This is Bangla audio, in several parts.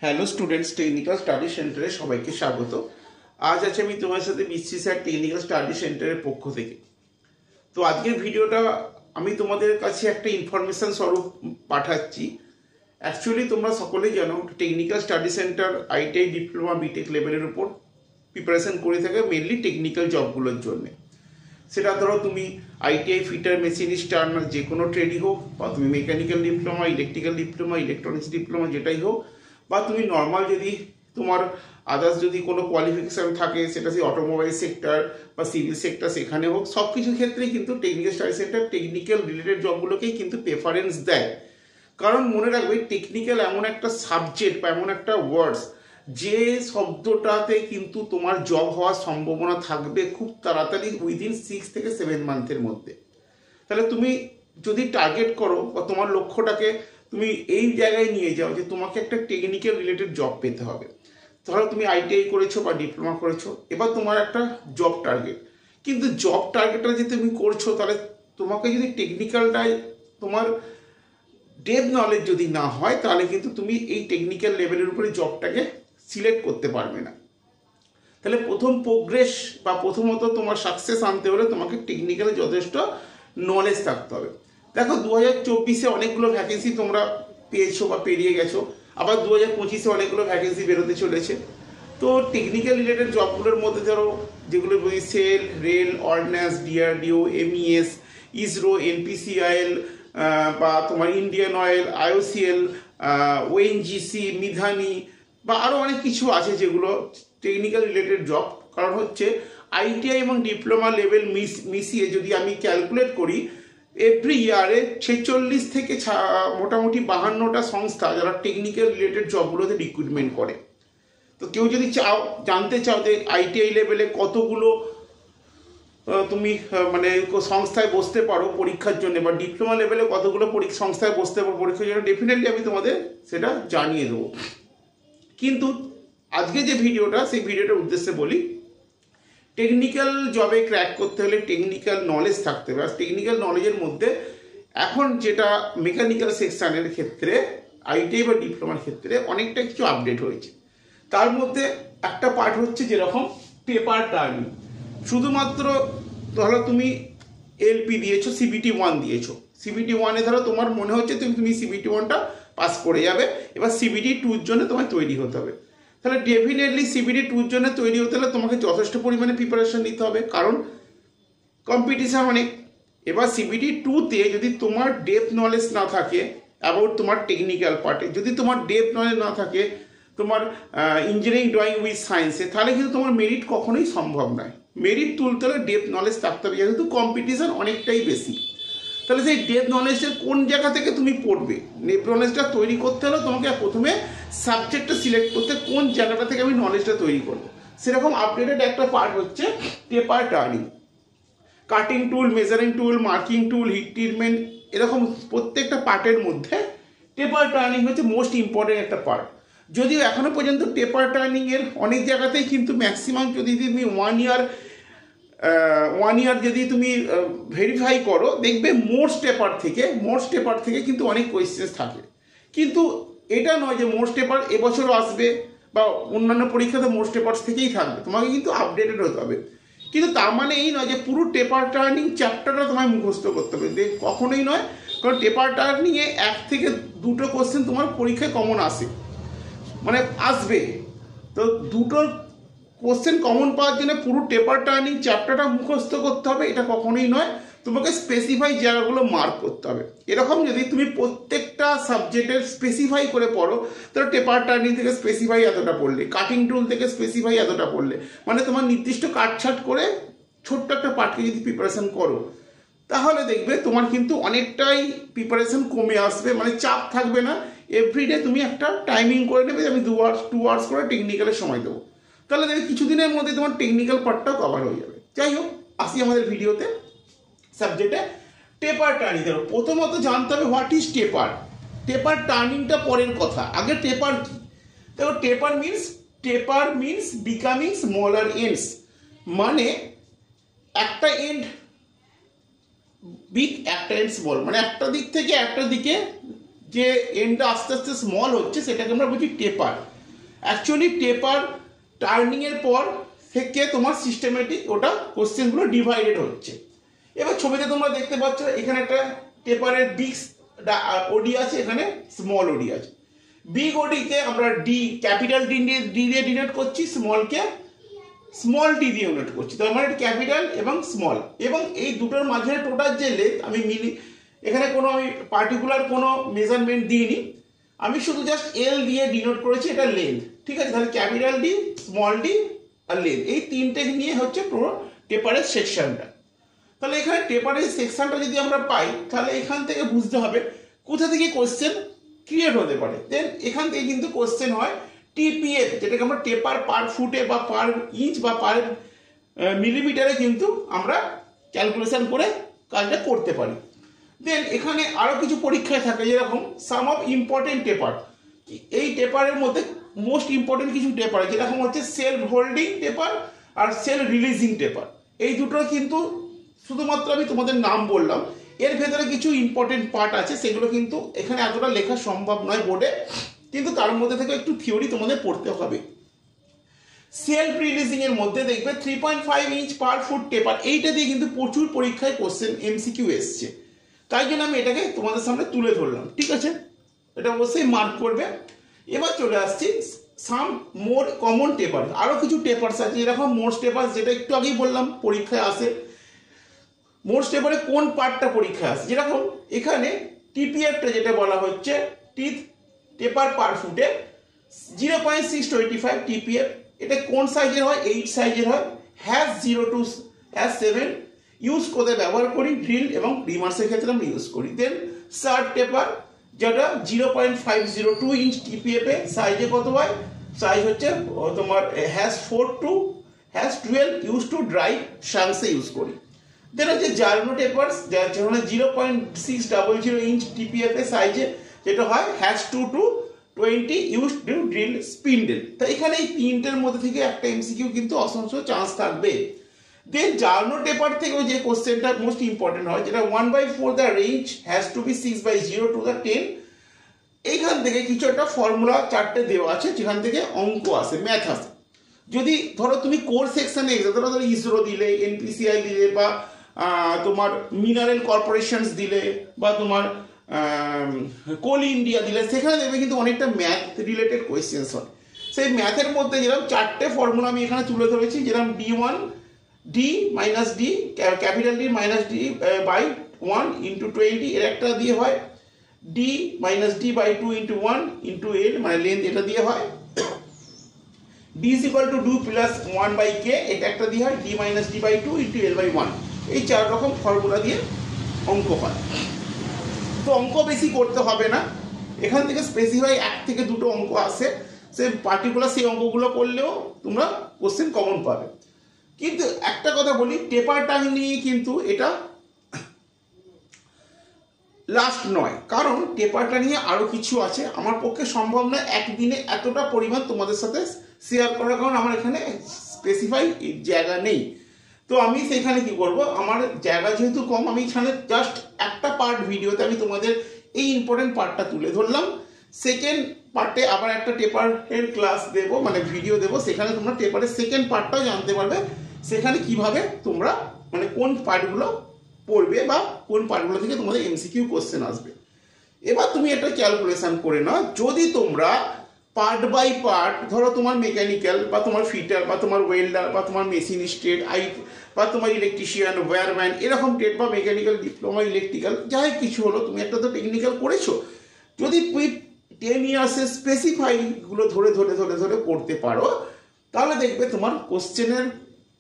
হ্যালো স্টুডেন্টস, টেকনিক্যাল স্টাডি সেন্টারে সবাইকে স্বাগত। আজ আছে আমি তোমার সাথে বিসি স্যার টেকনিক্যাল স্টাডি সেন্টারের পক্ষ থেকে। তো আজকের ভিডিওটা আমি তোমাদের কাছে একটা ইনফরমেশন স্বরূপ পাঠাচ্ছি। অ্যাকচুয়ালি তোমরা সকলেই জানো technical study centre ITI diploma B Tech লেভেলের উপর প্রিপারেশন করে থাকে মেনলি টেকনিক্যাল জবগুলোর জন্য। সেটা ধরো তুমি আইটিআই ফিটার, মেশিনিস্ট, টার্নার যে কোনো ট্রেডই হোক, বা তুমি mechanical diploma, electrical diploma, electronics diploma যেটাই হোক, বা তুমি নর্মাল যদি তোমার আদার্স যদি কোনো কোয়ালিফিকেশান থাকে সেটা সেই অটোমোবাইল সেক্টর বা সিভিল সেক্টর সেখানে হোক, সব কিছু ক্ষেত্রেই কিন্তু technical study centre technical related জবগুলোকেই কিন্তু প্রেফারেন্স দেয়। কারণ মনে রাখবে টেকনিক্যাল এমন একটা সাবজেক্ট বা এমন একটা ওয়ার্ডস যে শব্দটাতে কিন্তু তোমার জব হওয়ার সম্ভাবনা থাকবে খুব তাড়াতাড়ি, উইদিন 6 থেকে 7 মান্থের মধ্যে। তাহলে তুমি যদি টার্গেট করো বা তোমার লক্ষ্যটাকে তুমি এই জায়গায় নিয়ে যাও যে তোমাকে একটা টেকনিক্যাল রিলেটেড জব পেতে হবে। ধরো তুমি আইটিআই করেছো বা ডিপ্লোমা করেছো, এবার তোমার একটা জব টার্গেট, কিন্তু জব টার্গেটটা যদি তুমি করছো তাহলে তোমাকে যদি টেকনিক্যালটাই তোমার ডেপথ নলেজ যদি না হয় তাহলে কিন্তু তুমি এই টেকনিক্যাল লেভেলের উপরে জবটাকে সিলেক্ট করতে পারবে না। তাহলে প্রথম প্রোগ্রেস বা প্রথমত তোমার সাকসেস আনতে হলে তোমাকে টেকনিক্যালে যথেষ্ট নলেজ থাকতে হবে। দেখো 2024-এ অনেকগুলো ভ্যাকেন্সি তোমরা পেয়েছো বা পেরিয়ে গেছো, আবার 2025-এ অনেকগুলো ভ্যাকেন্সি বেরোতে চলেছে। তো টেকনিক্যাল রিলেটেড জবগুলোর মধ্যে ধরো যেগুলো বলি সেল, রেল, অর্ডিন্যান্স, ডিআরডিও, এমইএস, ইসরো, এনপিসিআইএল, বা তোমার ইন্ডিয়ান অয়েল, আইওসিএল, ওএনজিসি, মিধানি, বা আরও অনেক কিছু আছে যেগুলো টেকনিক্যাল রিলেটেড জব। কারণ হচ্ছে আইটিআই এবং ডিপ্লোমা লেভেল মিশিয়ে যদি আমি ক্যালকুলেট করি, এভরি ইয়ারে 46 থেকে মোটামুটি 52টা সংস্থা যারা টেকনিক্যাল রিলেটেড জবগুলোতে রিক্রুটমেন্ট করে। তো কেউ যদি জানতে চাও যে আইটিআই লেভেলে কতগুলো তুমি মানে সংস্থায় বসতে পারো পরীক্ষার জন্য, বা ডিপ্লোমা লেভেলে কতগুলো সংস্থায় বসতে পারো পরীক্ষার জন্য, ডেফিনেটলি আমি তোমাদের সেটা জানিয়ে দেবো। কিন্তু আজকে যে ভিডিওটা, সেই ভিডিওটার উদ্দেশ্যে বলি, টেকনিক্যাল জবে ক্র্যাক করতে হলে টেকনিক্যাল নলেজ থাকতে হবে। আর টেকনিক্যাল নলেজের মধ্যে এখন যেটা মেকানিক্যাল সেকশনের ক্ষেত্রে, আইটিআই বা ডিপ্লোমার ক্ষেত্রে অনেকটা কিছু আপডেট হয়েছে। তার মধ্যে একটা পার্ট হচ্ছে যেরকম পেপার টার্নিং। শুধুমাত্র ধরো তুমি এলপি দিয়েছো, সিবিটি 1 দিয়েছো, সিবিটি 1-এ ধরো তোমার মনে হচ্ছে তুমি সিবিটি 1টা পাস করে যাবে, এবার সিবিটি 2-র জন্য তোমায় তৈরি হতে হবে। তাহলে ডেফিনেটলি সিবিটি 2-র জন্য তৈরি হতে হলে তোমাকে যথেষ্ট পরিমাণে প্রিপারেশন নিতে হবে, কারণ কম্পিটিশান অনেক। এবার সিবিটি 2-তে যদি তোমার ডেপথ নলেজ না থাকে অ্যাবাউট তোমার টেকনিক্যাল পার্টে, যদি তোমার ডেপথ নলেজ না থাকে তোমার ইঞ্জিনিয়ারিং ড্রয়িং উইথ সায়েন্সে, তাহলে কিন্তু তোমার মেরিট কখনোই সম্ভব নয়। মেরিট তুলতে হলে ডেপথ নলেজ থাকতে হবে, যেহেতু কম্পিটিশান অনেকটাই বেশি। তাহলে সেই ডেপথ নলেজের কোন জায়গা থেকে তুমি পড়বে, ডেপথ নলেজটা তৈরি করতে হলে তোমাকে প্রথমে সাবজেক্টটা সিলেক্ট করতে, কোন জায়গাটা থেকে আমি নলেজটা তৈরি করবো। সেরকম আপডেটেড একটা পার্ট হচ্ছে পেপার টার্নিং। কাটিং টুল, মেজারিং টুল, মার্কিং টুল, হিট ট্রিটমেন্ট, এরকম প্রত্যেকটা পার্টের মধ্যে পেপার টার্নিং হচ্ছে মোস্ট ইম্পর্টেন্ট একটা পার্ট। যদিও এখনো পর্যন্ত পেপার টার্নিংয়ের অনেক জায়গাতেই কিন্তু ম্যাক্সিমাম যদি তুমি ওয়ান ইয়ার যদি তুমি ভেরিফাই করো, দেখবে মোস্ট পেপার থেকে কিন্তু অনেক কোয়েশ্চেন্স থাকে। কিন্তু এটা নয় যে মোস্ট পেপার এবছরও আসবে বা অন্যান্য পরীক্ষাতে মোস্ট পেপার থেকেই থাকবে, তোমাকে কিন্তু আপডেটেড হতে হবে। কিন্তু তার মানে এই নয় যে পুরো পেপার টার্নিং চ্যাপ্টারটা তোমায় মুখস্থ করতে হবে, কখনোই নয়। কারণ পেপার টার্নিংয়ে 1 থেকে 2টো কোয়েশ্চেন তোমার পরীক্ষায় কমন আসে, মানে আসবে। তো 2টো কোশ্চেন কমন পাওয়ার জন্য পুরো পেপার টার্নিং চ্যাপ্টারটা মুখস্থ করতে হবে, এটা কখনোই নয়। তোমাকে স্পেসিফাই জায়গাগুলো মার্ক করতে হবে। এরকম যদি তুমি প্রত্যেকটা সাবজেক্টের স্পেসিফাই করে পড়ো, তাহলে পেপার টার্নিং থেকে স্পেসিফাই এতটা পড়লে, কাটিং টুল থেকে স্পেসিফাই এতটা পড়লে, মানে তোমার নির্দিষ্ট কাটছাট করে ছোট্ট একটা পার্টকে যদি প্রিপারেশন করো, তাহলে দেখবে তোমার কিন্তু অনেকটাই প্রিপারেশন কমে আসবে, মানে চাপ থাকবে না। এভরিডে তুমি একটা টাইমিং করে নেবে যে আমি 2 আওয়ার্স করে টেকনিক্যালের সময় দেবো, তাহলে দেখবে কিছুদিনের মধ্যে তোমার টেকনিক্যাল পার্টটাও কভার হয়ে যাবে। যাই হোক, আসি আমাদের ভিডিওতে, সাবজেক্টে পেপার টার্নিং। ধরো প্রথমত জানতে হবে হোয়াট ইজ টেপার। পেপার টার্নিংটা পরের কথা, আগে টেপার কি। দেখো টেপার মিনস বিকামিং স্মলার এন্ডস, মানে একটা এন্ড বিগ একটা এন্ড স্মল, মানে একটা দিক থেকে একটা দিকে যে এন্ডটা আস্তে আস্তে স্মল হচ্ছে সেটাকে আমরা বলছি টেপার। অ্যাকচুয়ালি টেপার টার্নিংয়ের পর থেকে তোমার সিস্টেমেটিক ওটা কোশ্চেনগুলো ডিভাইডেড হচ্ছে। এবার ছবিতে তোমরা দেখতে পাচ্ছ এখানে একটা টেপারের বিগ ওডি আছে, এখানে স্মল ওডি আছে। বিগ ওডিকে আমরা ডি ক্যাপিটাল ডি দিয়ে ডিনোট করছি, স্মলকে স্মল ডি দিয়ে ডিনোট করছি। তার মানে ক্যাপিটাল এবং স্মল, এবং এই দুটোর মাঝে টোটাল যে লেন্থ আমি এখানে কোনো আমি পার্টিকুলার কোনো মেজারমেন্ট দিইনি, আমি শুধু জাস্ট এল দিয়ে ডিনোট করেছি এটা লেন্থ। ঠিক আছে, তাহলে ক্যাপিটাল ডি, স্মল ডি আর লেন্থ, এই তিনটে নিয়ে হচ্ছে পুরো টেপারের সেকশনটা। তাহলে এখানে টেপারের সেকশনটা যদি আমরা পাই তাহলে এখান থেকে বুঝতে হবে কোথা থেকে কোশ্চেন ক্রিয়েট হতে পারে। দেন এখান থেকে কিন্তু কোশ্চেন হয় টিপিএফ, যেটাকে আমরা টেপার পার ফুটে বা পার ইঞ্চ বা পার মিলিমিটারে কিন্তু আমরা ক্যালকুলেশন করে কাজটা করতে পারি। দেন এখানে আরও কিছু পরীক্ষায় থাকে, যেরকম সাম অফ ইম্পর্টেন্ট টেপার। এই টেপারের মধ্যে মোস্ট ইম্পর্টেন্ট কিছু টেপার যেরকম হচ্ছে সেলফ হোল্ডিং টেপার আর সেলফ রিলিজিং টেপার। এই দুটোর কিন্তু শুধুমাত্র আমি তোমাদের নাম বললাম, এর ভেতরে কিছু ইম্পর্টেন্ট পার্ট আছে, সেগুলো কিন্তু এখানে এতটা লেখা সম্ভব নয় বোর্ডে, কিন্তু তার মধ্যে থেকে একটু থিওরি তোমাদের পড়তে হবে। সেলফ রিলিজিং এর মধ্যে দেখবে 3.5 ইঞ্চ পার ফুট টেপার, এইটা দিয়ে কিন্তু প্রচুর পরীক্ষায় কোশ্চেন এমসিকিউ এসছে, তাই জন্য আমি এটাকে তোমাদের সামনে তুলে ধরলাম। ঠিক আছে, এটা অবশ্যই মার্ক করবে। এবার চলে আসছি সাম মোর কমন টেপার। আরও কিছু টেপার্স আছে, এরকম মোস্ট টেপার, যেটা একটু আগেই বললাম পরীক্ষায় আসে। মোস্ট টেপারে কোন পার্টটা পরীক্ষায় আসে, যেরকম এখানে টিপিএফটা যেটা বলা হচ্ছে টিথ টেপার পার ফুটে 0.625 টিপিএফ, এটা কোন সাইজের হয়, 8 সাইজের হয়, হ্যাশ 0 to হ্যাশ 7 ইউজ করে ব্যবহার করি, ড্রিল এবং রিমার্সের ক্ষেত্রে আমরা ইউজ করি। দেন শার্ট টেপার যেটা 0.502 ইঞ্চ টিপিএফ এ সাইজে কত হয়, সাইজ হচ্ছে তোমার hash 4 to hash 12 use to ড্রাই শাংসে ইউজ করি। দেন হচ্ছে জার্নো টেপার্স যেখানে 0.600 ইঞ্চ টিপিএফ এ সাইজে যেটা হয় hash 2 to 20 use to drill spindle. তো এখানে এই তিনটের মধ্যে থেকে একটা এমসিকিউ কিন্তু অসংখ্য চান্স থাকবে। দেন জার্নো টেপার থেকেও যে কোশ্চেনটা মোস্ট ইম্পর্টেন্ট হয়, যেটা 1/4 the range has to be 6/0 to the 10, এইখান থেকে কিছু একটা ফর্মুলা চারটে দেওয়া আছে, যেখান থেকে অঙ্ক আসে, ম্যাথ আসে। যদি ধরো তুমি কোর সেকশনে ধরো ইসরো দিলে, এনপিসিআই দিলে, বা তোমার মিনারেল কর্পোরেশনস দিলে, বা তোমার কোল ইন্ডিয়া দিলে, সেখানে দেখবে কিন্তু অনেকটা ম্যাথ রিলেটেড কোয়েশ্চেন্স হয়। সেই ম্যাথের মধ্যে যেরকম চারটে ফর্মুলা আমি এখানে তুলে ধরেছি, যেরকম d1 d minus d capital d minus d by 1 into 20, এর একটা দিয়ে হয় d minus d by 2 into 1 into l, মানে লেন্থ, এটা দিয়ে হয় d is equal to 2 plus 1 by k, এটা একটা দিয়ে হয় d minus d by 2 into l by 1। এই চার রকম ফর্মুলা দিয়ে অঙ্ক হয়। তো অঙ্ক বেশি করতে হবে না, এখান থেকে স্পেসিফাই 1 থেকে 2টো অঙ্ক আসে, সে পার্টিকুলার সেই অঙ্কগুলো করলেও তোমরা কোশ্চেন কমন পাবে। কিন্তু একটা কথা বলি, টেপার টাইম নিয়ে কিন্তু এটা লাস্ট নয়, কারণ টেপারটা নিয়ে আরো কিছু আছে, আমার পক্ষে সম্ভব নয় একদিনে এতটা পরিমাণ তোমাদের সাথে শেয়ার করার, কারণ আমার এখানে স্পেসিফাই জায়গা নেই। তো আমি সেখানে কি করব, আমার জায়গা যেহেতু কম, আমি এখানে জাস্ট একটা পার্ট ভিডিওতে আমি তোমাদের এই ইম্পর্টেন্ট পার্টটা তুলে ধরলাম। সেকেন্ড পার্টে আবার একটা টেপারের ক্লাস দেব, মানে ভিডিও দেব, সেখানে তোমরা টেপারের সেকেন্ড পার্টটাও জানতে পারবে, সেখানে কিভাবে তোমরা মানে কোন পার্টগুলো পড়বে বা কোন পার্টগুলো থেকে তোমাদের এমসিকিউ কোশ্চেন আসবে। এবার তুমি এটা ক্যালকুলেশন করে নাও, যদি তোমরা পার্ট বাই পার্ট, ধরো তোমার মেকানিক্যাল বা তোমার ফিটার বা তোমার ওয়েল্ডার বা তোমার মেশিনিস্ট ট্রেড, বা তোমার ইলেকট্রিশিয়ান, ওয়্যারম্যান, এরকম ট্রেড বা মেকানিক্যাল, ডিপ্লোমা, ইলেকট্রিক্যাল, যাই কিছু হলো, তুমি একটা তো টেকনিক্যাল করেছো, যদি তুমি 10 ইয়ার্সের স্পেসিফাইগুলো ধরে ধরে ধরে ধরে করতে পারো, তাহলে দেখবে তোমার কোশ্চেনের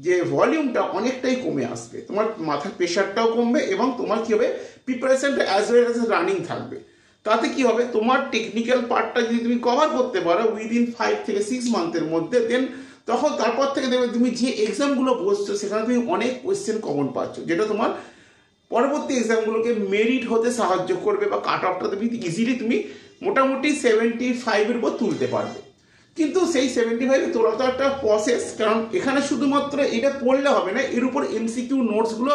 যে ভলিউমটা অনেকটাই কমে আসবে, তোমার মাথার প্রেশারটাও কমবে, এবং তোমার কি হবে, প্রিপারেশনটা অ্যাজ ওয়েল অ্যাজ রানিং থাকবে। তাতে কি হবে, তোমার টেকনিক্যাল পার্টটা যদি তুমি কভার করতে পারো উইদিন 5 থেকে 6 মান্থের মধ্যে, দেন তখন তারপর থেকে দেখবে তুমি যে এক্সামগুলো বসছো সেখানে তুমি অনেক কোয়েশ্চেন কমন পাচ্ছ, যেটা তোমার পরবর্তী এক্সামগুলোকে মেরিট হতে সাহায্য করবে, বা কাট অফটা তুমি ইজিলি তুমি মোটামুটি 75-এর উপর তুলতে পারবে। কিন্তু সেই 75 তোলা তো একটা প্রসেস, কারণ এখানে শুধুমাত্র এটা পড়লে হবে না, এর উপর এমসিকিউ নোটসগুলো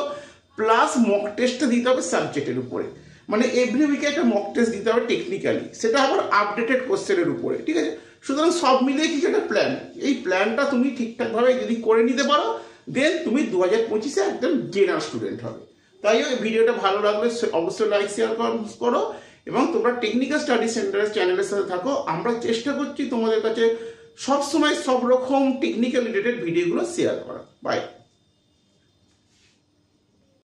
প্লাস মক টেস্টটা দিতে হবে সাবজেক্টের উপরে। মানে এভরি উইকে একটা মক টেস্ট দিতে হবে টেকনিক্যালি, সেটা আবার আপডেটেড কোশ্চেনের উপরে, ঠিক আছে। সুতরাং সব মিলিয়ে কিছু একটা প্ল্যান, এই প্ল্যানটা তুমি ঠিকঠাকভাবে যদি করে নিতে পারো দেন তুমি 2025-এ একদম জেনারেল স্টুডেন্ট হবে। তাই ওই ভিডিওটা ভালো লাগলে অবশ্যই লাইক শেয়ার করো এবং তোমরা টেকনিক্যাল স্টাডি সেন্টারের চ্যানেলের সাথে থাকো। আমরা চেষ্টা করছি তোমাদের কাছে সবসময় সব রকম টেকনিক্যাল রিলেটেড ভিডিওগুলো শেয়ার করা। বাই।